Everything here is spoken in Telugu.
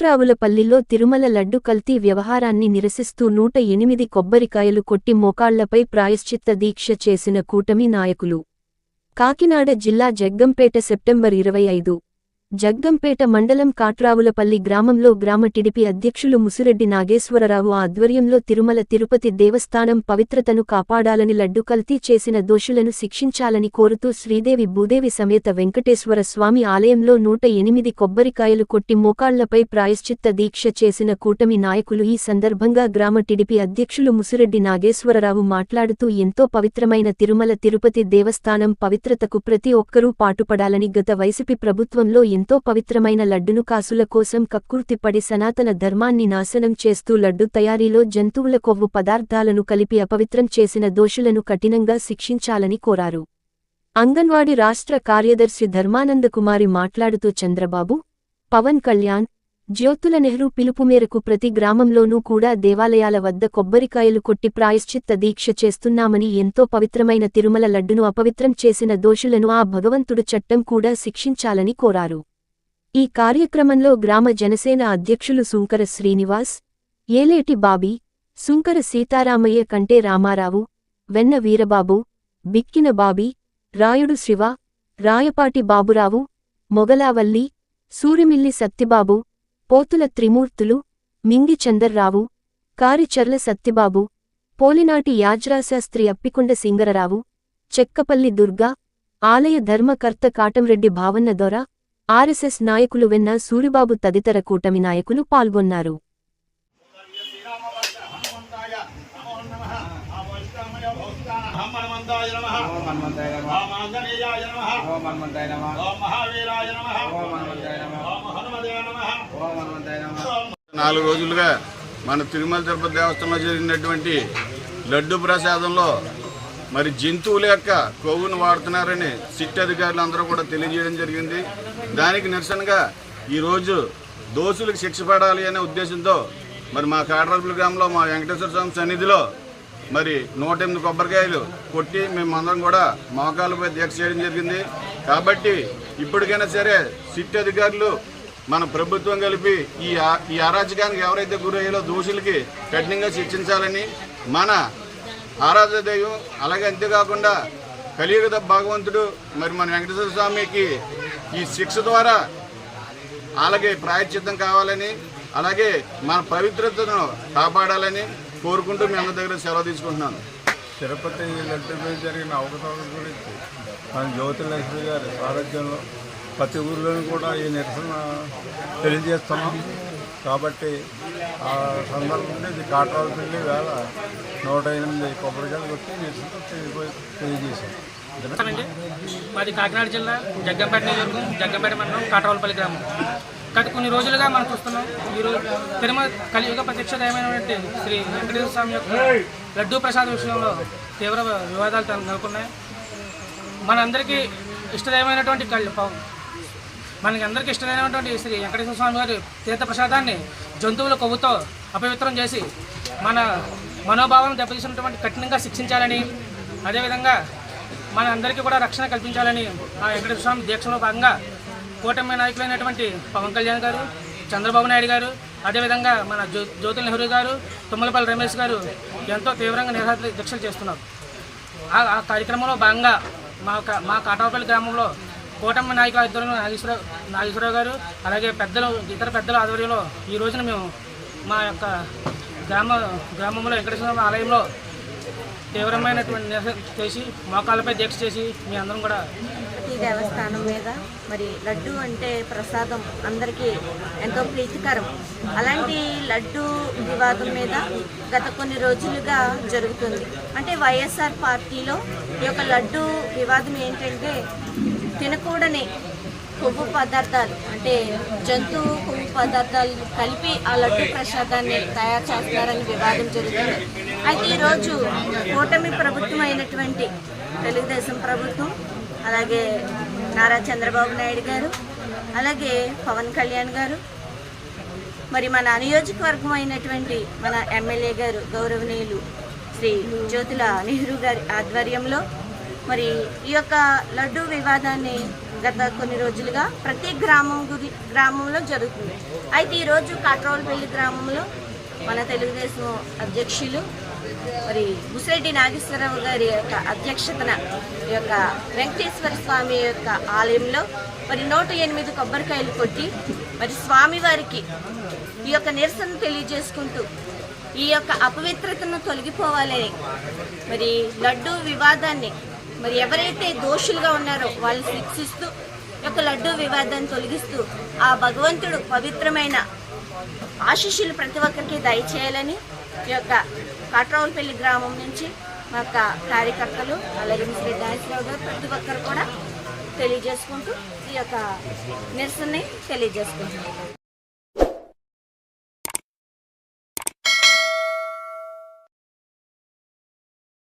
కాట్రావులపల్లిలో తిరుమల లడ్డు కల్తీ వ్యవహారాన్ని నిరసిస్తూ 108 కొబ్బరికాయలు కొట్టి మోకాళ్లపై ప్రాయశ్చిత్త దీక్ష చేసిన కూటమి నాయకులు. కాకినాడ జిల్లా జగ్గంపేట సెప్టెంబర్ 25. జగ్గంపేట మండలం కాట్రావులపల్లి గ్రామంలో గ్రామ టీడీపీ అధ్యక్షులు ముసిరెడ్డి నాగేశ్వరరావు ఆధ్వర్యంలో తిరుమల తిరుపతి దేవస్థానం పవిత్రతను కాపాడాలని లడ్డు కల్తీ చేసిన దోషులను శిక్షించాలని కోరుతూ శ్రీదేవి భూదేవి సమేత వెంకటేశ్వర స్వామి ఆలయంలో 108 కొబ్బరికాయలు కొట్టి మోకాళ్లపై ప్రాయశ్చిత్త దీక్ష చేసిన కూటమి నాయకులు. ఈ సందర్భంగా గ్రామ టీడీపీ అధ్యక్షులు ముసిరెడ్డి నాగేశ్వరరావు మాట్లాడుతూ ఎంతో పవిత్రమైన తిరుమల తిరుపతి దేవస్థానం పవిత్రతకు ప్రతి ఒక్కరూ పాటుపడాలని, గత వైసీపీ ప్రభుత్వంలో ఎంతో పవిత్రమైన లడ్డును కాసుల కోసం కక్కుర్తిపడి సనాతన ధర్మాన్ని నాశనం చేస్తూ లడ్డు తయారీలో జంతువుల కొవ్వు పదార్థాలను కలిపి అపవిత్రం చేసిన దోషులను కఠినంగా శిక్షించాలని కోరారు. అంగన్వాడీ రాష్ట్ర కార్యదర్శి ధర్మానందకుమారి మాట్లాడుతూ చంద్రబాబు, పవన్ కళ్యాణ్, జ్యోతుల నెహ్రూ పిలుపు మేరకు ప్రతి గ్రామంలోనూ కూడా దేవాలయాల వద్ద కొబ్బరికాయలు కొట్టి ప్రాయశ్చిత్త దీక్ష చేస్తున్నామని, ఎంతో పవిత్రమైన తిరుమల లడ్డును అపవిత్రం చేసిన దోషులను ఆ భగవంతుడు చట్టం కూడా శిక్షించాలని కోరారు. ఈ కార్యక్రమంలో గ్రామ జనసేన అధ్యక్షులు సుంకర శ్రీనివాస్, ఏలేటి బాబీ, సుంకర సీతారామయ్య, కంటే రామారావు, వెన్న వీరబాబు, బిక్కిన బాబీ, రాయుడు శివ, రాయపాటి బాబురావు, మొగలావల్లి, సూరిమిల్లి సత్తిబాబు, పోతుల త్రిమూర్తులు, మింగి చందర్రావు, కారిచర్ల సత్తిబాబు, పోలినాటి యాజ్రాశాస్త్రి అప్పికొండ సింగరరావు, చెక్కపల్లి దుర్గా, ఆలయ ధర్మకర్త కాటంరెడ్డి భావన్న దొర, ఆర్ఎస్ఎస్ నాయకులు వెన్న సూరిబాబు తదితర కూటమి నాయకులు పాల్గొన్నారు. నాలుగు రోజులుగా మన తిరుమల తిరుపతి దేవస్థానంలో జరిగినటువంటి లడ్డు ప్రసాదంలో మరి జంతువుల యొక్క కొవ్వును వాడుతున్నారని సిట్ అధికారులు అందరూ కూడా తెలియజేయడం జరిగింది. దానికి నిరసనగా ఈరోజు దోషులకు శిక్ష పడాలి అనే ఉద్దేశంతో మరి మా కాట్రావులపల్లి గ్రామంలో మా వెంకటేశ్వర స్వామి సన్నిధిలో మరి 108 కొబ్బరికాయలు కొట్టి మేమందరం కూడా మోకాళ్ళపై దీక్ష చేయడం జరిగింది. కాబట్టి ఇప్పటికైనా సరే సిట్ అధికారులు మన ప్రభుత్వం కలిపి ఈ అరాచకానికి ఎవరైతే గురయ్యారో దోషులకి కఠినంగా శిక్షించాలని, మన ఆరాధ్య దైవం అలాగే అంతేకాకుండా కలియుగ భగవంతుడు మరి మన వెంకటేశ్వర స్వామికి ఈ శిక్ష ద్వారా అలాగే ప్రాయశ్చిత్తం కావాలని, అలాగే మన పవిత్రతను కాపాడాలని కోరుకుంటూ మీ అందరి దగ్గర సెలవు తీసుకుంటున్నాను. తిరుపతి లడ్డుపై జరిగిన అవకతవకల గురించి మన జ్యోతుల నెహ్రూ గారి సారథ్యంలో ప్రతి ఊరిలోనూ కూడా ఈ నిరసన తెలియజేస్తున్నాం. కాబట్టి ఆ సందర్భంలో ఇది కాట్రావులపల్లి వేళ 108 కొబ్బరికాయలు కొట్టి నిరసన తెలియజేశాం. మాది కాకినాడ జిల్లా జగ్గంపేట నియోజకవర్గం, జగ్గంపేట మండలం, కాట్రావులపల్లి గ్రామం. గత కొన్ని రోజులుగా మనం చూస్తున్నాం, ఈరోజు తిరుమల కలియుగ ప్రత్యక్ష దైవమైనటువంటి శ్రీ వెంకటేశ్వర స్వామి యొక్క లడ్డూ ప్రసాద విషయంలో తీవ్ర వివాదాలు నెలకొన్నాయి. మనందరికీ ఇష్టదైవమైనటువంటి మనకి ఇష్టమైనటువంటి శ్రీ వెంకటేశ్వర స్వామి వారి తీర్థ ప్రసాదాన్ని జంతువుల కొవ్వుతో అపవిత్రం చేసి మన మనోభావాలను దెబ్బతీసినటువంటి కఠినంగా శిక్షించాలని, అదేవిధంగా మన అందరికీ కూడా రక్షణ కల్పించాలని ఆ వెంకటేశ్వర స్వామి దీక్షలో భాగంగా కూటమి నాయకులైనటువంటి పవన్ కళ్యాణ్ గారు, చంద్రబాబు నాయుడు గారు, అదేవిధంగా మన జ్యోతుల నెహ్రూ గారు, తుమ్మలపల్లి రమేష్ గారు ఎంతో తీవ్రంగా నిరాహార దీక్షలు చేస్తున్నారు. ఆ కార్యక్రమంలో భాగంగా మా కాట్రావులపల్లి గ్రామంలో కూటమి నాయకుల ఆధ్వర్యంలో నాగేశ్వరరావు గారు, అలాగే ఇతర పెద్దల ఆధ్వర్యంలో ఈ రోజున మేము మా యొక్క గ్రామంలో వెంకటేశ్వర ఆలయంలో తీవ్రమైనటువంటి నిరసన చేసి మోకాళ్ళపై దీక్ష చేసి మీ అందరం కూడా ఈ దేవస్థానం మీద మరి లడ్డు అంటే ప్రసాదం అందరికీ ఎంతో ప్రీతికరం. అలాంటి లడ్డు వివాదం మీద గత కొన్ని రోజులుగా జరుగుతుంది. అంటే వైఎస్ఆర్ పార్టీలో ఈ యొక్క లడ్డు వివాదం ఏంటంటే తినకూడని కొవ్వు పదార్థాలు, అంటే జంతువు కొవ్వు పదార్థాలు కలిపి ఆ లడ్డు ప్రసాదాన్ని తయారు చేస్తారని వివాదం జరుగుతుంది. అయితే ఈరోజు కూటమి ప్రభుత్వం అయినటువంటి తెలుగుదేశం ప్రభుత్వం, అలాగే నారా చంద్రబాబు నాయుడు గారు, అలాగే పవన్ కళ్యాణ్ గారు, మరి మన నియోజకవర్గం అయినటువంటి మన ఎమ్మెల్యే గారు గౌరవనీయులు శ్రీ జ్యోతుల నెహ్రూ గారి ఆధ్వర్యంలో మరి ఈ యొక్క లడ్డు వివాదాన్ని గత కొన్ని రోజులుగా ప్రతి గ్రామంలో జరుగుతుంది. అయితే ఈరోజు కాట్రోలపల్లి గ్రామంలో మన తెలుగుదేశం అధ్యక్షులు మరి ముసిరెడ్డి నాగేశ్వరరావు గారి యొక్క అధ్యక్షతన ఈ యొక్క వెంకటేశ్వర స్వామి యొక్క ఆలయంలో మరి 108 కొబ్బరికాయలు కొట్టి మరి స్వామివారికి ఈ యొక్క నిరసన తెలియజేసుకుంటూ ఈ యొక్క అపవిత్రతను తొలగిపోవాలని మరి లడ్డు వివాదాన్ని మరి ఎవరైతే దోషులుగా ఉన్నారో వాళ్ళు శిక్షిస్తూ ఈ యొక్క లడ్డు వివాదాన్ని తొలగిస్తూ ఆ భగవంతుడు పవిత్రమైన ఆశీస్సులు ప్రతి ఒక్కరికి దయచేయాలని ఈ యొక్క కాట్రోలపల్లి గ్రామం నుంచి మా యొక్క కార్యకర్తలు అలాగే ముసిరెడ్డి నాగేశ్వరరావు గారు ప్రతి ఒక్కరు కూడా తెలియజేసుకుంటూ ఈ యొక్క నిరసనని తెలియజేసుకుంటున్నాం.